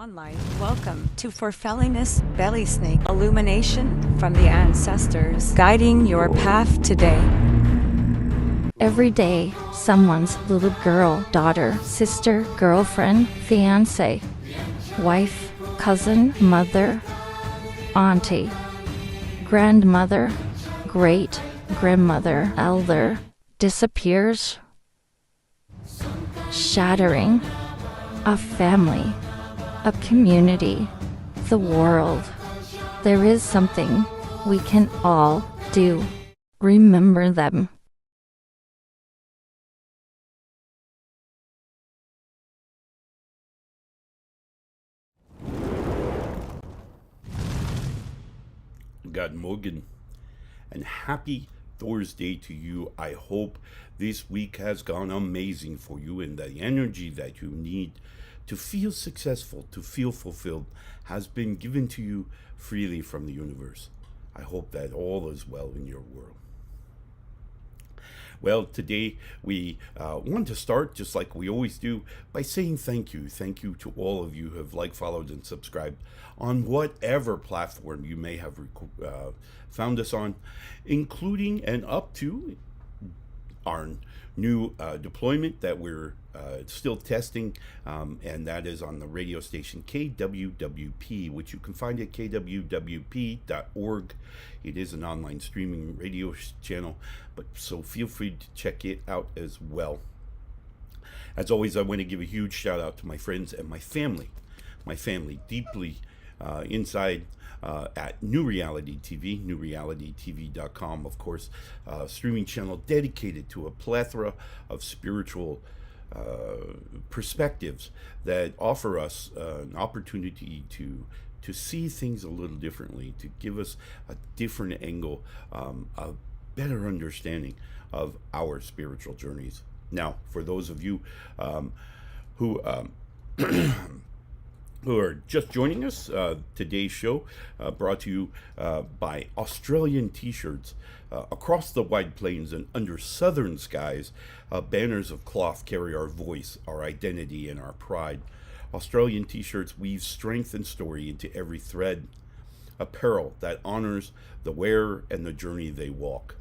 online. Welcome to Forfellingness Belysning illumination from the ancestors, guiding your path today. Every day, someone's little girl, daughter, sister, girlfriend, fiancé, wife, cousin, mother, auntie, grandmother, great-grandmother, elder, disappears, shattering a family, a community, the world. There is something we can all do. Remember them. God Huginn, and happy Thursday to you. I hope this week has gone amazing for you, and the energy that you need to feel successful, to feel fulfilled, has been given to you freely from the universe. I hope that all is well in your world. Well, today we want to start, just like we always do, by saying thank you. Thank you to all of you who have liked, followed, and subscribed on whatever platform you may have found us on, including and up to our new deployment that we're still testing, and that is on the radio station KWWP, which you can find at kwwp.org. It is an online streaming radio channel, but so feel free to check it out as well. As always, I want to give a huge shout out to my friends and my family deeply inside at New Reality TV, newrealitytv.com, of course, streaming channel dedicated to a plethora of spiritual perspectives that offer us an opportunity to see things a little differently, to give us a different angle, a better understanding of our spiritual journeys. Now, for those of you who who are just joining us, today's show brought to you by Australian T-shirts. Across the wide plains and under southern skies, banners of cloth carry our voice, our identity, and our pride. Australian T-shirts weave strength and story into every thread. Apparel that honors the wearer and the journey they walk.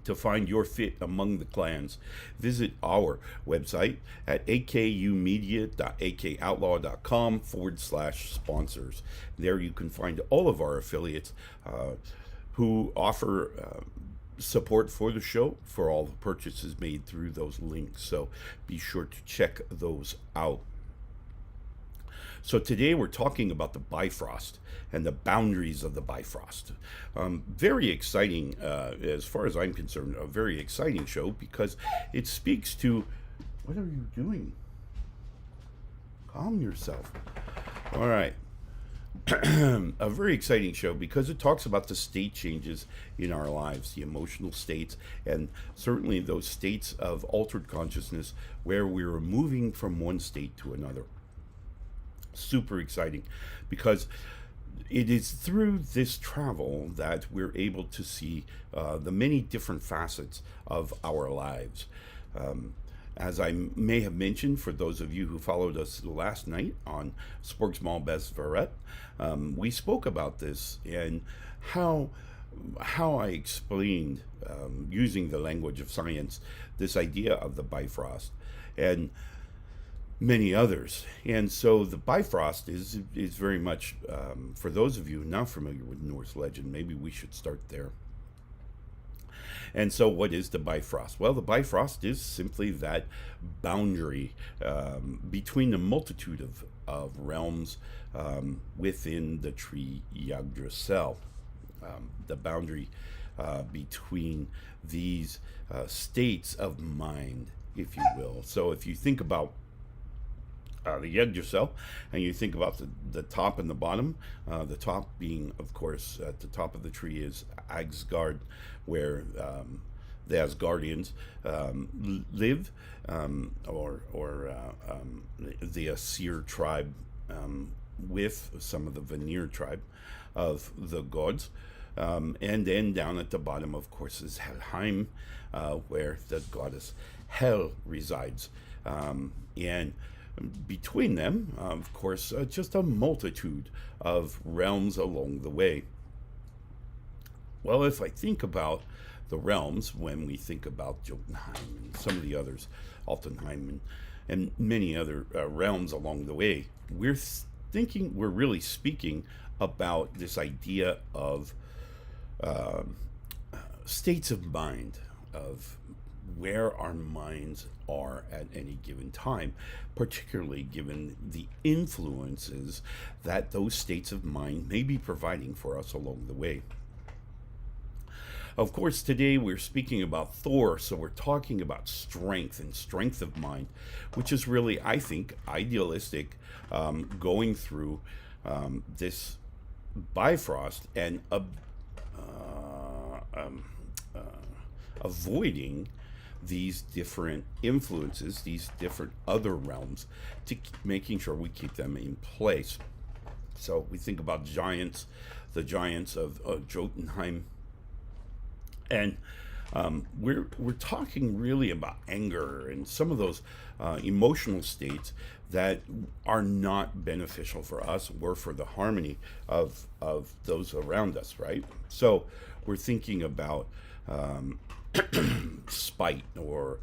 To find your fit among the clans, visit our website at akumedia.akoutlaw.com/sponsors. There you can find all of our affiliates who offer support for the show for all the purchases made through those links. So be sure to check those out. So today we're talking about the Bifröst and the boundaries of the Bifröst. Very exciting, as far as I'm concerned, a very exciting show because it speaks to, what are you doing? Calm yourself. All right. A very exciting show because it talks about the state changes in our lives, the emotional states, and certainly those states of altered consciousness where we're moving from one state to another. Super exciting because it is through this travel that we're able to see the many different facets of our lives. As I may have mentioned, for those of you who followed us last night on Sporksmal Bifröst, we spoke about this and how I explained, using the language of science, this idea of the Bifröst and many others. And so the Bifröst is very much, for those of you not familiar with Norse legend, maybe we should start there. And so what is the Bifröst? Well, the Bifröst is simply that boundary between the multitude of realms within the tree Yggdrasil. The boundary between these states of mind, if you will. So if you think about the Yggdrasil, and you think about the top and the bottom, the top being, of course, at the top of the tree is Asgard, where the Asgardians live, or the Asir tribe with some of the Vanir tribe of the gods. And then down at the bottom, of course, is Helheim, where the goddess Hel resides. And between them, of course, just a multitude of realms along the way. Well, if I think about the realms, when we think about Jotunheim and some of the others, Altenheim and many other realms along the way, we're really speaking about this idea of states of mind, of where our minds are at any given time, particularly given the influences that those states of mind may be providing for us along the way. Of course, today we're speaking about Thor, so we're talking about strength and strength of mind, which is really, I think, idealistic, going through this Bifröst and avoiding these different influences, these different other realms, to making sure we keep them in place. So we think about giants, the giants of Jotunheim, and we're talking really about anger and some of those emotional states that are not beneficial for us or for the harmony of those around us, right? So we're thinking about spite or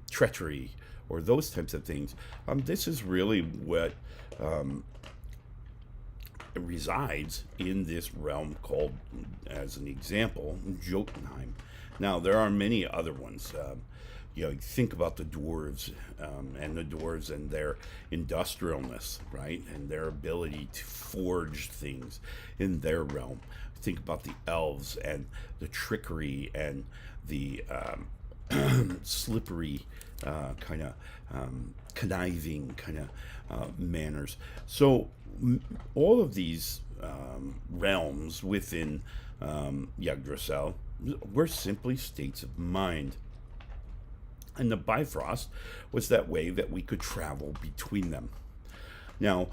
treachery or those types of things. This is really what resides in this realm called, as an example, Jotunheim. Now, there are many other ones. You think about the dwarves and their industrialness, right? And their ability to forge things in their realm. Think about the elves and the trickery and the slippery kind of conniving kind of manners. So all of these realms within Yggdrasil were simply states of mind. And the Bifröst was that way that we could travel between them. Now,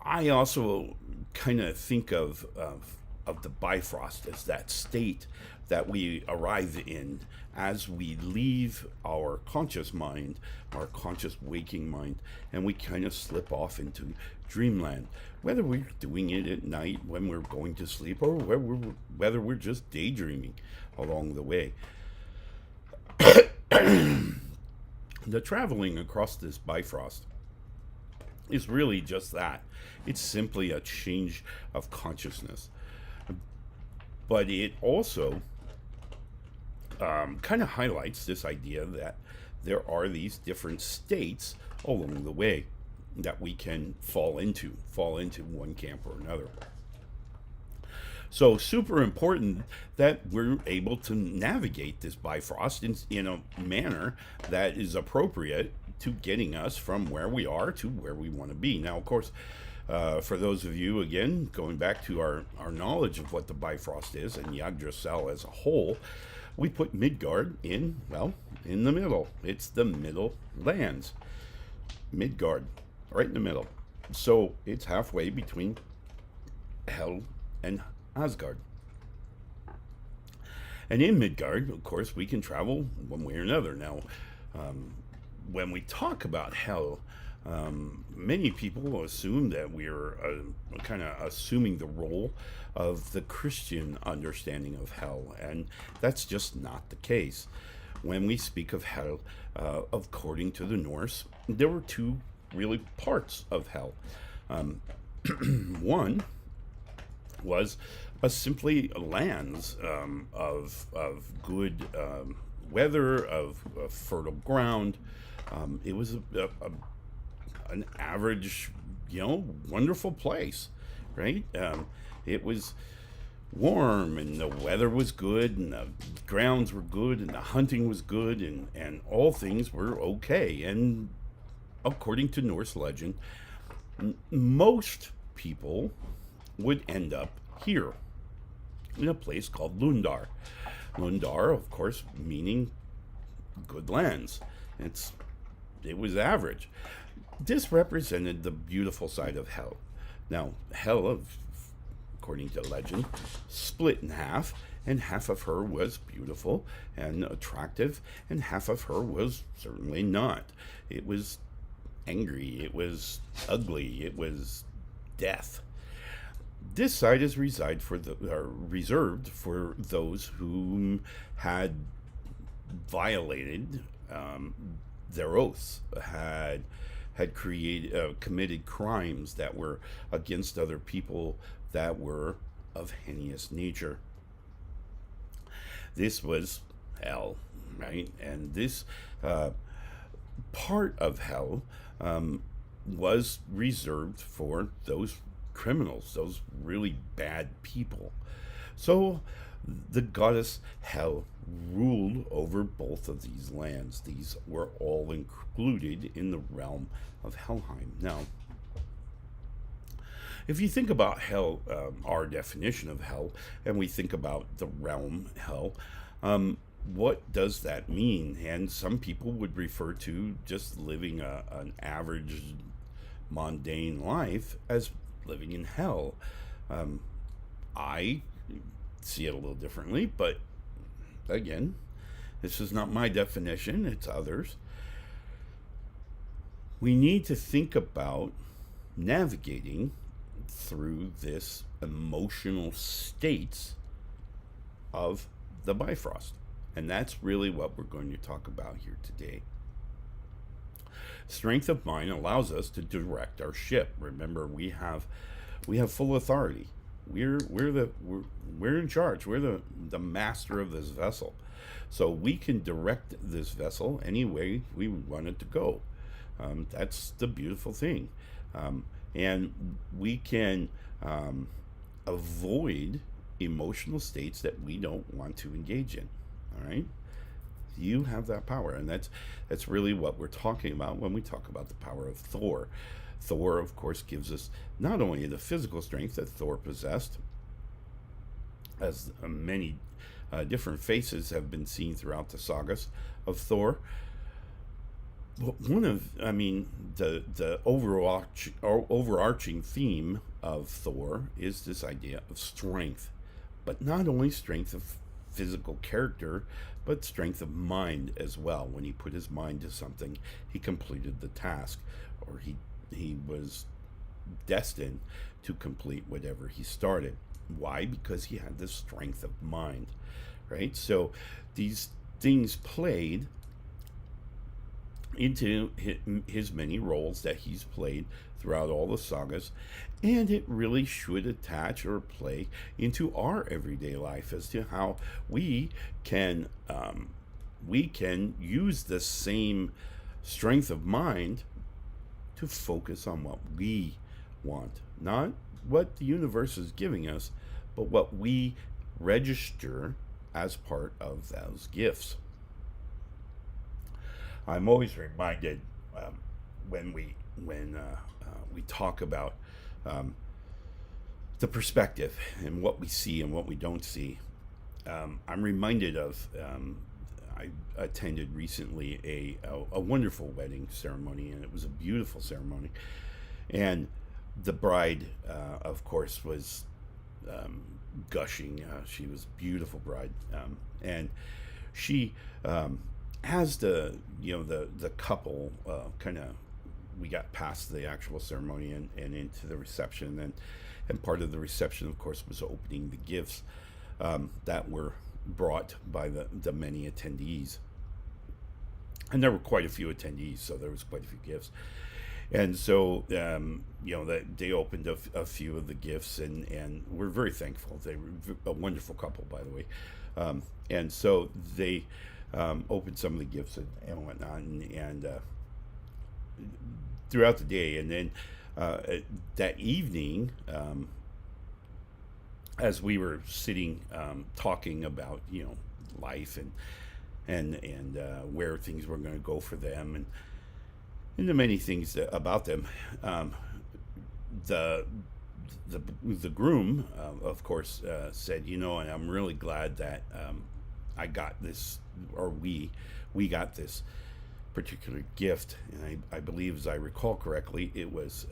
I also kind of think of the Bifröst as that state that we arrive in as we leave our conscious mind, our conscious waking mind, and we kind of slip off into dreamland, whether we're doing it at night when we're going to sleep or whether we're just daydreaming along the way. The traveling across this Bifröst is really just that. It's simply a change of consciousness. But it also kind of highlights this idea that there are these different states along the way that we can fall into one camp or another. So super important that we're able to navigate this Bifröst in a manner that is appropriate to getting us from where we are to where we want to be. Now, of course, for those of you, again, going back to our knowledge of what the Bifröst is and Yggdrasil as a whole, we put Midgard in the middle. It's the middle lands. Midgard, right in the middle. So it's halfway between Hell and Asgard. And in Midgard, of course, we can travel one way or another. Now, when we talk about Hell, many people assume that we're kind of assuming the role of the Christian understanding of hell, and that's just not the case. When we speak of hell, according to the Norse, there were two really parts of hell. One was simply lands of good weather, of fertile ground. It was an average, wonderful place, right? It was warm and the weather was good and the grounds were good and the hunting was good and all things were okay. And according to Norse legend, most people would end up here in a place called Lundar. Lundar, of course, meaning good lands. It was average. This represented the beautiful side of hell. Now, hell, according to legend, split in half, and half of her was beautiful and attractive, and half of her was certainly not. It was angry, it was ugly, it was death. This side is reserved for those who had violated their oaths, had committed crimes that were against other people, that were of heinous nature. This was hell, right? And this part of hell was reserved for those criminals, those really bad people. So the goddess Hel ruled over both of these lands. These were all included in the realm of Helheim. Now, if you think about hell, our definition of hell, and we think about the realm hell, what does that mean? And some people would refer to just living an average, mundane life as living in hell. I see it a little differently, but again, this is not my definition, it's others. We need to think about navigating through this emotional states of the Bifröst. And that's really what we're going to talk about here today. Strength of mind allows us to direct our ship. Remember, we have full authority. We're in charge. We're the master of this vessel. So we can direct this vessel any way we want it to go. That's the beautiful thing. And we can avoid emotional states that we don't want to engage in. All right? You have that power, and that's really what we're talking about when we talk about the power of Thor. Thor, of course, gives us not only the physical strength that Thor possessed, as many different faces have been seen throughout the sagas of Thor, but the overarching theme of Thor is this idea of strength, but not only strength of physical character, but strength of mind as well. When he put his mind to something, he completed the task, or he was destined to complete whatever he started. Why? Because he had this strength of mind, right? So these things played into his many roles that he's played throughout all the sagas, and it really should attach or play into our everyday life as to how we can use the same strength of mind to focus on what we want, not what the universe is giving us, but what we register as part of those gifts. I'm always reminded when we talk about the perspective and what we see and what we don't see. I'm reminded of I attended recently a wonderful wedding ceremony, and it was a beautiful ceremony. And the bride, of course, was gushing. She was a beautiful bride, and she as the couple kind of, we got past the actual ceremony and into the reception, and part of the reception, of course, was opening the gifts that were brought by the many attendees. And there were quite a few attendees, so there was quite a few gifts. And so, they opened a few of the gifts, and we're very thankful. They were a wonderful couple, by the way. And so they opened some of the gifts and whatnot, and throughout the day. And then that evening, as we were sitting talking about life and where things were going to go for them, and the many things about them, the groom, of course, said, and I'm really glad that I got this, or we got this particular gift. And I believe, as I recall correctly, it was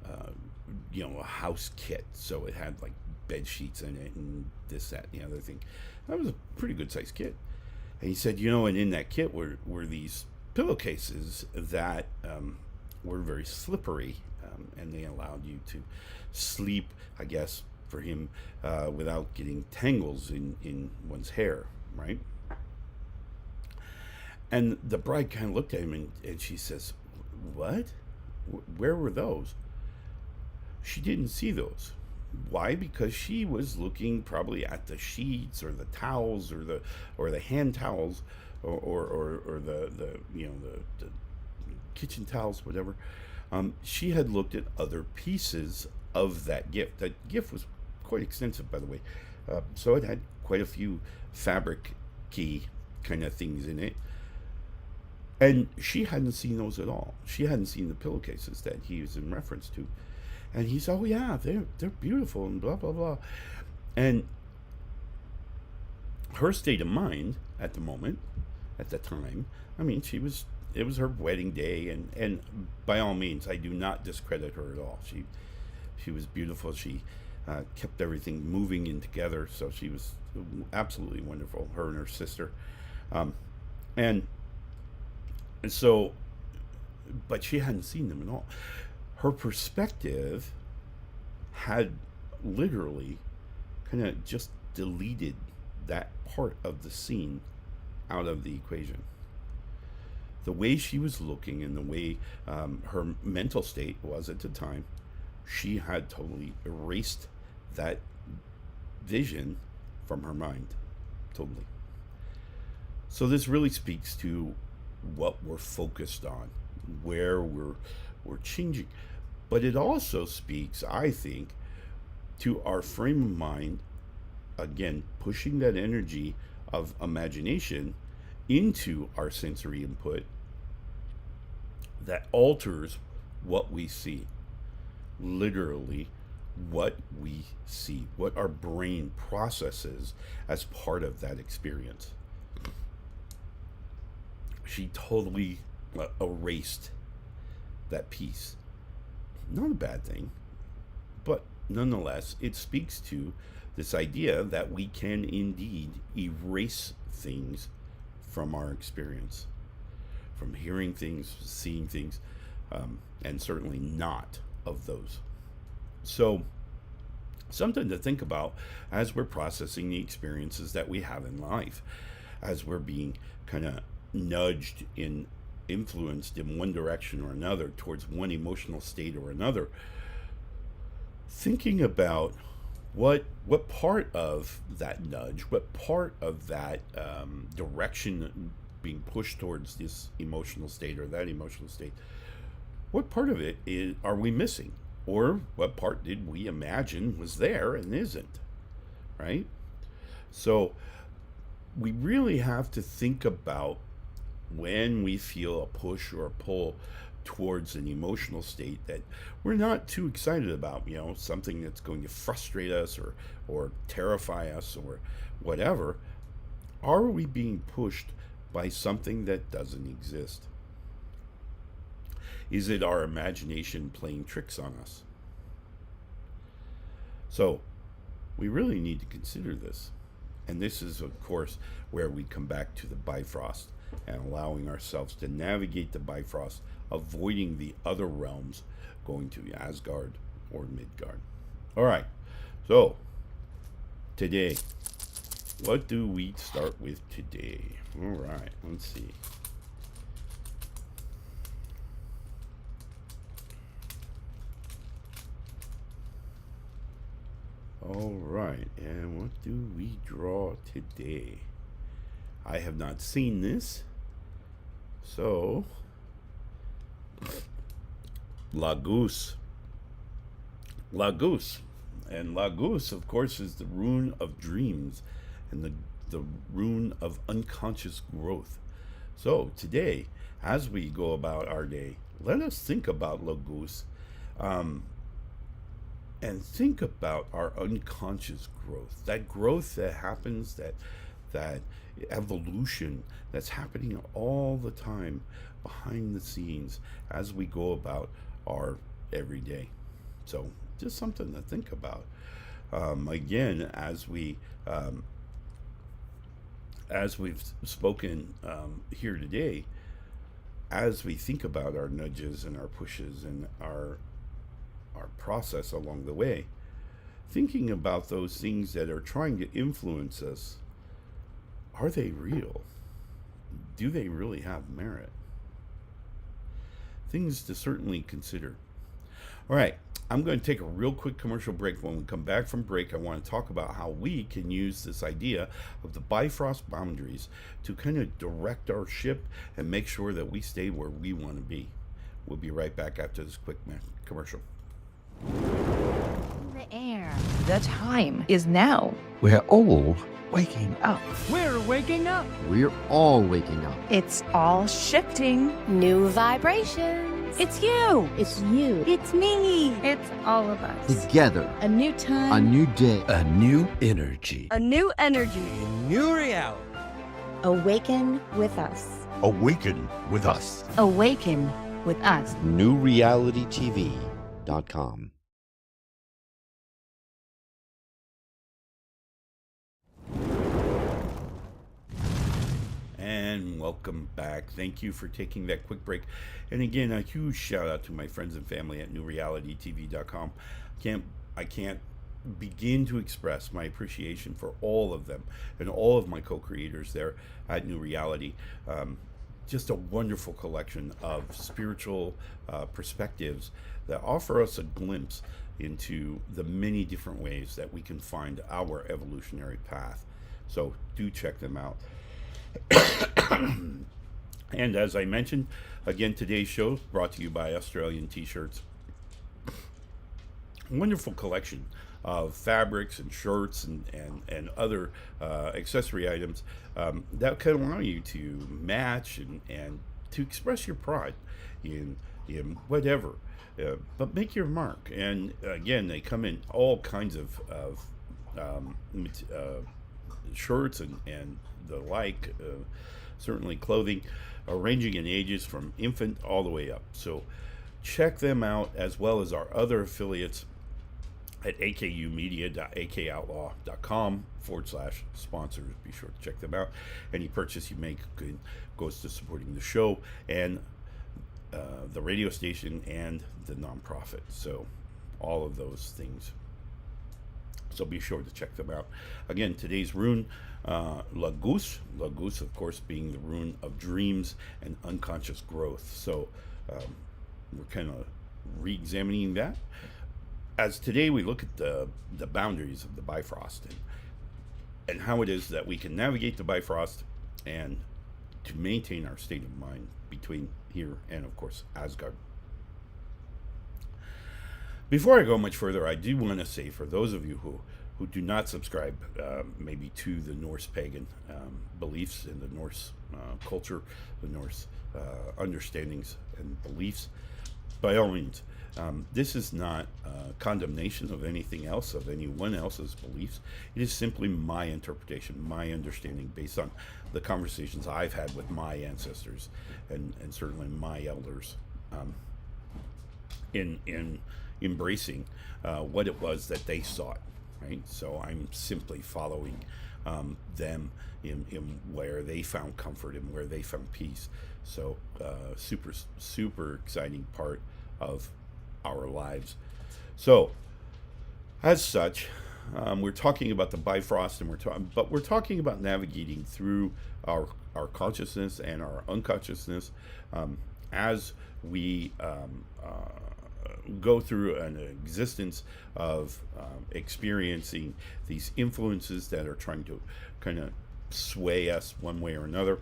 a house kit, so it had like bed sheets in it and this, that, and the other thing. That was a pretty good sized kit. And he said, and in that kit were these pillowcases that were very slippery, and they allowed you to sleep, I guess, for him, without getting tangles in one's hair, right? And the bride kind of looked at him, and she says, "What? Where were those?" She didn't see those. Why? Because she was looking probably at the sheets or the towels or the hand towels or the the kitchen towels, whatever. She had looked at other pieces of that gift. That gift was quite extensive, by the way. So it had quite a few fabric key kind of things in it. And she hadn't seen those at all. She hadn't seen the pillowcases that he was in reference to. And he's, "Oh yeah, they're beautiful," and blah blah blah. And her state of mind at the moment, at the time, I mean, it was her wedding day, and by all means, I do not discredit her at all. She was beautiful. She kept everything moving and together, so she was absolutely wonderful. Her and her sister, and so, but she hadn't seen them at all. Her perspective had literally kind of just deleted that part of the scene out of the equation. The way she was looking and the way her mental state was at the time, she had totally erased that vision from her mind. Totally. So this really speaks to what we're focused on, where we're changing. But it also speaks, I think, to our frame of mind, again, pushing that energy of imagination into our sensory input that alters what we see. Literally, what we see, what our brain processes as part of that experience. She totally erased that piece. Not a bad thing, but nonetheless, it speaks to this idea that we can indeed erase things from our experience, from hearing things, seeing things, and certainly not of those. So, something to think about as we're processing the experiences that we have in life, as we're being kind of nudged in influenced in one direction or another towards one emotional state or another, thinking about what part of that nudge, what part of that direction being pushed towards this emotional state or that emotional state, what part of it are we missing, or what part did we imagine was there and isn't, right? So we really have to think about when we feel a push or a pull towards an emotional state that we're not too excited about, something that's going to frustrate us or terrify us or whatever. Are we being pushed by something that doesn't exist? Is it our imagination playing tricks on us? So we really need to consider this. And this is, of course, where we come back to the Bifröst and allowing ourselves to navigate the Bifröst, avoiding the other realms, going to Asgard or Midgard. All right, so today, what do we start with today? All right, let's see. All right, and what do we draw today? I have not seen this, so Algiz. And Algiz, of course, is the rune of dreams and the rune of unconscious growth. So today, as we go about our day, let us think about Algiz, and think about our unconscious growth, that growth that happens, that evolution that's happening all the time behind the scenes as we go about our everyday. So just something to think about. Again, as we've spoken here today, as we think about our nudges and our pushes and our process along the way, thinking about those things that are trying to influence us, are they real? Do they really have merit? Things to certainly consider. All right, I'm going to take a real quick commercial break. When we come back from break, I want to talk about how we can use this idea of the Bifrost boundaries to kind of direct our ship and make sure that we stay where we want to be. We'll be right back after this quick commercial. The air. The time is now. We're all waking up. We're waking up. We're all waking up. It's all shifting. New vibrations. It's you. It's you. It's me. It's all of us. Together. A new time. A new day. A new energy. A new energy. New reality. Awaken with us. Awaken with us. Awaken with us. NewRealityTV.com. And welcome back. Thank you for taking that quick break. And again, a huge shout out to my friends and family at NewRealityTV.com. I can't begin to express my appreciation for all of them and all of my co-creators there at New Reality. Just a wonderful collection of spiritual perspectives that offer us a glimpse into the many different ways that we can find our evolutionary path. So do check them out. And as I mentioned, again, today's show is brought to you by Australian T-shirts. Wonderful collection of fabrics and shirts and other accessory items that can allow you to match and to express your pride in whatever, but make your mark. And again, they come in all kinds of shirts and the like, certainly clothing, ranging in ages from infant all the way up. So check them out, as well as our other affiliates at akumedia.akoutlaw.com/sponsors. Be sure to check them out. Any purchase you make goes to supporting the show and the radio station and the nonprofit. So all of those things. So be sure to check them out. Again, today's rune, Algiz. Algiz, of course, being the rune of dreams and unconscious growth. So we're kind of re-examining that. As today we look at the boundaries of the Bifrost and how it is that we can navigate the Bifrost and to maintain our state of mind between here and, of course, Asgard. Before I go much further, I do want to say, for those of you who do not subscribe maybe to the Norse pagan beliefs and the Norse culture, the Norse understandings and beliefs, by all means, this is not condemnation of anything else, of anyone else's beliefs. It is simply my interpretation, my understanding, based on the conversations I've had with my ancestors and certainly my elders in embracing what it was that they sought, right? So I'm simply following them in where they found comfort and where they found peace. So super exciting part of our lives. So as such, we're talking about the Bifrost, and we're talking about navigating through our consciousness and our unconsciousness as we go through an existence of experiencing these influences that are trying to kind of sway us one way or another,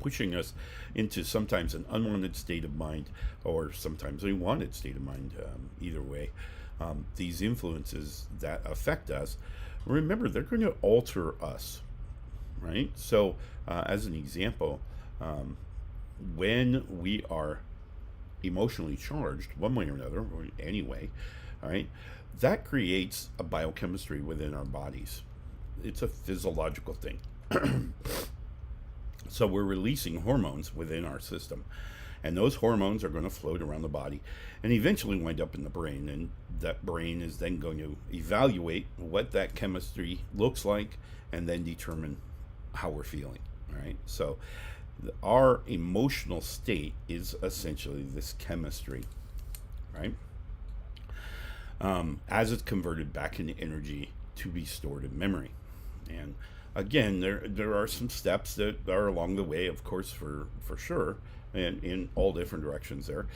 pushing us into sometimes an unwanted state of mind or sometimes a wanted state of mind. Either way, these influences that affect us, remember, they're going to alter us, right? So as an example, when we are emotionally charged one way or another, or anyway, all right, that creates a biochemistry within our bodies. It's a physiological thing. So we're releasing hormones within our system, and those hormones are going to float around the body and eventually wind up in the brain, and that brain is then going to evaluate what that chemistry looks like and then determine how we're feeling. All right, so Our emotional state is essentially this chemistry, right? As it's converted back into energy to be stored in memory. And again, there are some steps that are along the way, of course, for sure, and in all different directions there.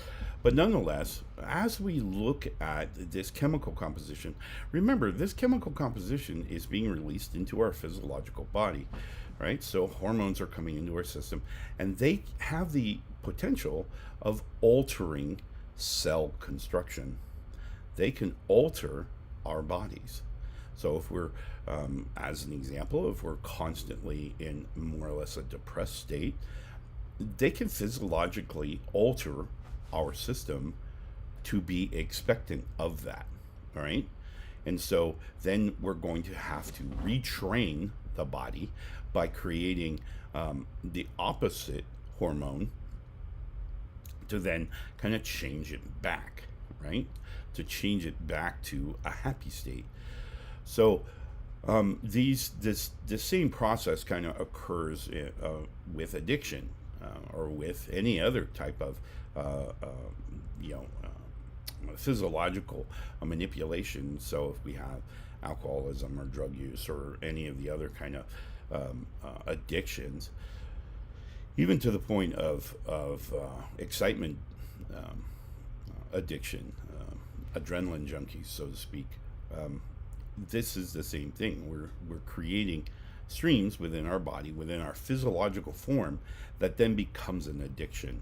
But nonetheless, as we look at this chemical composition, remember, this chemical composition is being released into our physiological body, right? So hormones are coming into our system, and they have the potential of altering cell construction. They can alter our bodies. So if we're, as an example, if we're constantly in more or less a depressed state, they can physiologically alter our system to be expectant of that, all right? And so then we're going to have to retrain the body by creating the opposite hormone to then kind of change it back, right? To change it back to a happy state. So this same process kind of occurs with addiction or with any other type of physiological manipulation. So if we have alcoholism or drug use or any of the other kind of addictions, even to the point of excitement addiction, adrenaline junkies, so to speak. This is the same thing. We're creating streams within our body, within our physiological form, that then becomes an addiction,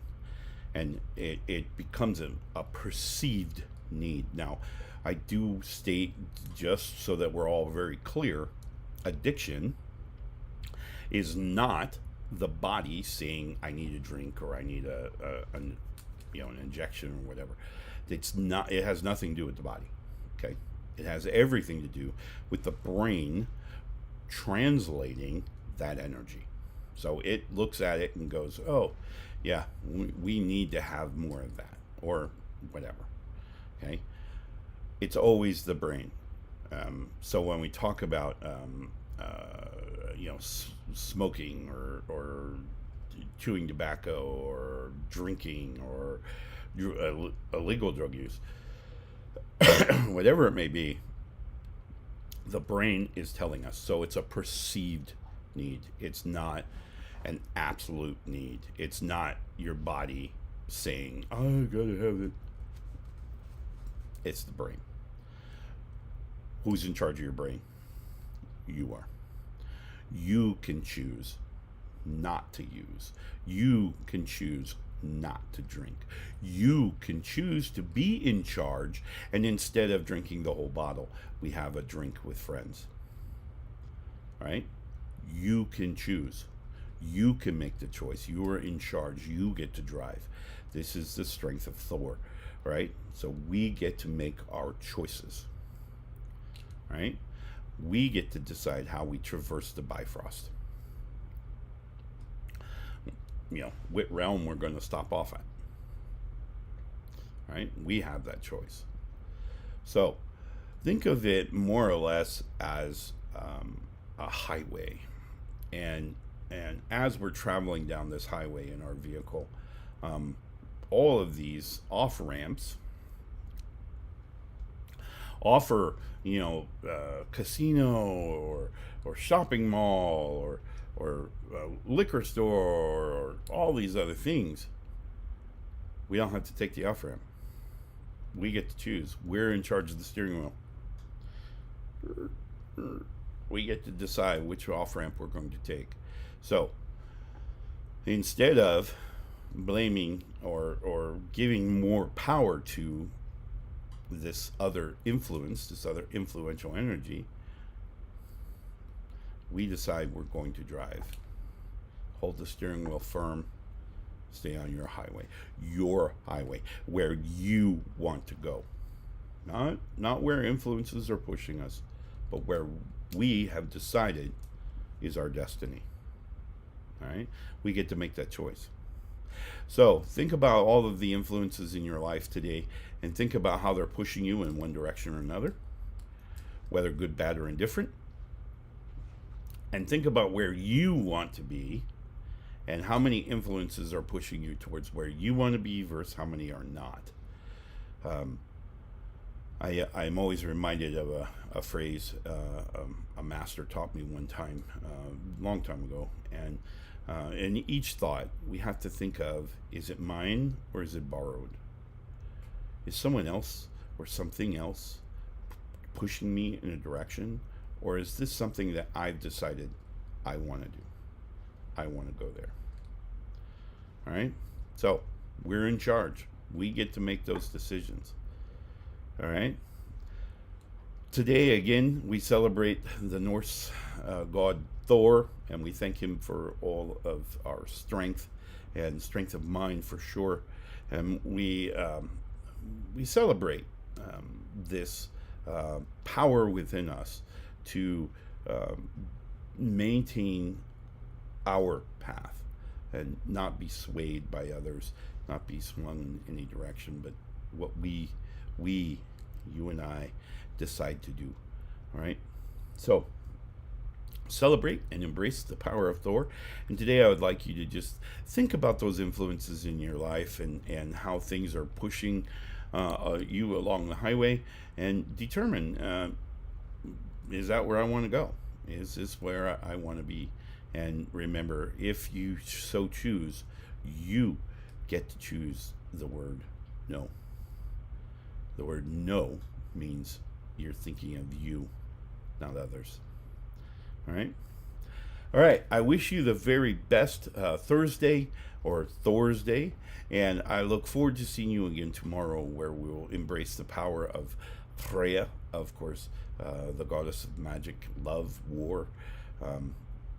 and it becomes a perceived need. Now, I do state, just so that we're all very clear, addiction is not the body saying I need a drink or I need an injection or whatever. It's not. It has nothing to do with the body. Okay, it has everything to do with the brain translating that energy. So it looks at it and goes, "Oh, yeah, we need to have more of that," or whatever. Okay, it's always the brain. So when we talk about smoking or chewing tobacco or drinking or illegal drug use, whatever it may be, the brain is telling us. So it's a perceived need. It's not an absolute need. It's not your body saying, I gotta have it. It's the brain. Who's in charge of your brain? You are. You can choose not to use. You can choose not to drink. You can choose to be in charge, and instead of drinking the whole bottle, we have a drink with friends. Right? You can choose. You can make the choice. You are in charge. You get to drive. This is the strength of Thor, right? So we get to make our choices, right? We get to decide how we traverse the Bifröst. What realm we're going to stop off at, right? We have that choice. So think of it more or less as a highway, and as we're traveling down this highway in our vehicle, all of these off ramps offer casino or shopping mall or liquor store or all these other things. We don't have to take the off ramp. We get to choose. We're in charge of the steering wheel. We get to decide which off ramp we're going to take. So instead of blaming or giving more power to this other influence, this other influential energy, we decide we're going to drive. Hold the steering wheel firm. Stay on your highway, where you want to go. Not where influences are pushing us, but where we have decided is our destiny. All right? We get to make that choice. So think about all of the influences in your life today, and think about how they're pushing you in one direction or another, whether good, bad, or indifferent. And think about where you want to be, and how many influences are pushing you towards where you want to be versus how many are not. I'm always reminded of a phrase a master taught me one time, a long time ago, and in each thought we have to think of, is it mine or is it borrowed? Is someone else or something else pushing me in a direction, or is this something that I've decided I want to do? I want to go there. All right? So we're in charge. We get to make those decisions. All right? Today, again, we celebrate the Norse god Thor, and we thank him for all of our strength and strength of mind for sure. And we celebrate this power within us to maintain our path and not be swayed by others, not be swung in any direction, but what we, you and I, decide to do. All right? So, celebrate and embrace the power of Thor. And today I would like you to just think about those influences in your life and how things are pushing you along the highway, and determine, is that where I want to go? Is this where I want to be? And remember, if you so choose, you get to choose the word no. The word no means you're thinking of you, not others. All right? All right. I wish you the very best Thursday or Thorsday, and I look forward to seeing you again tomorrow, where we will embrace the power of Freya, of course, the goddess of magic, love, war.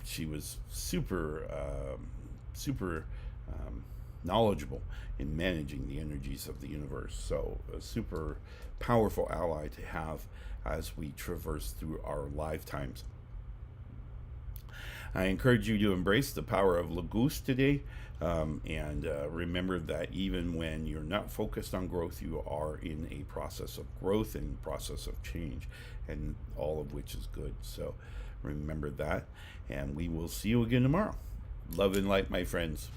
She was super knowledgeable in managing the energies of the universe. So a super powerful ally to have as we traverse through our lifetimes. I encourage you to embrace the power of Algiz today, and remember that even when you're not focused on growth, you are in a process of growth and process of change, and all of which is good. So remember that, and we will see you again tomorrow. Love and light, my friends.